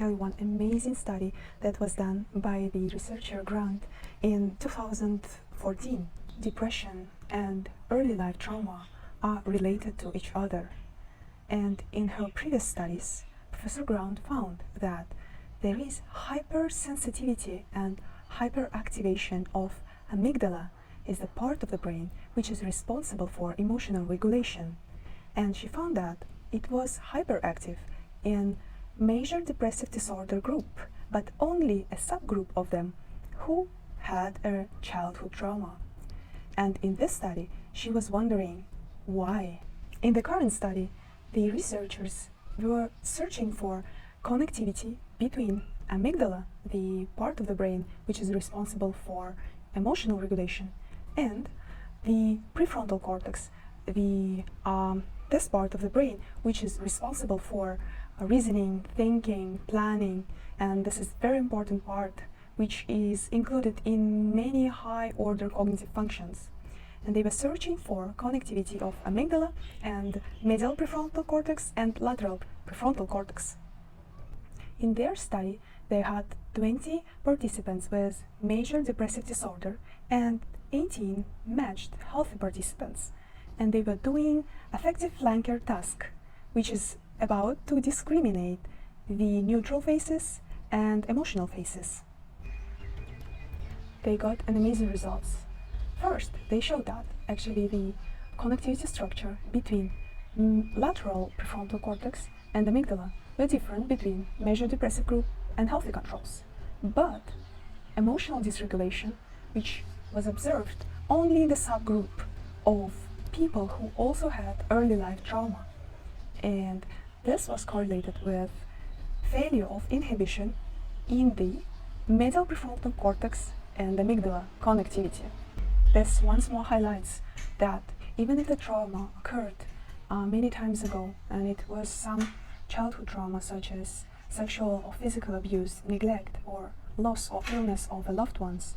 tell you one amazing study that was done by the researcher Grant in 2014. Depression and early life trauma are related to each other. And in her previous studies, Professor Grant found that there is hypersensitivity and hyperactivation of amygdala, is the part of the brain which is responsible for emotional regulation. And she found that it was hyperactive in major depressive disorder group, but only a subgroup of them who had a childhood trauma. And in this study, she was wondering why. In the current study, the researchers were searching for connectivity between amygdala, the part of the brain which is responsible for emotional regulation, and the prefrontal cortex, this part of the brain which is responsible for reasoning, thinking, planning, and this is very important part which is included in many high-order cognitive functions. And they were searching for connectivity of amygdala and medial prefrontal cortex and lateral prefrontal cortex. In their study, they had 20 participants with major depressive disorder and 18 matched healthy participants. And they were doing affective flanker task, which is about to discriminate the neutral faces and emotional faces. They got an amazing results. First, they showed that actually the connectivity structure between lateral prefrontal cortex and amygdala were different between major depressive group and healthy controls. But emotional dysregulation, which was observed only in the subgroup of people who also had early life trauma, and this was correlated with failure of inhibition in the medial prefrontal cortex and amygdala connectivity. This once more highlights that even if the trauma occurred many times ago, and it was some childhood trauma such as sexual or physical abuse, neglect, or loss or illness of the loved ones,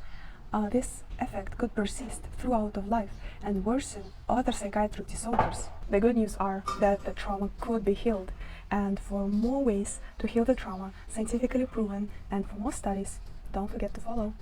this effect could persist throughout of life and worsen other psychiatric disorders. The good news are that the trauma could be healed, and for more ways to heal the trauma, scientifically proven, and for more studies, don't forget to follow.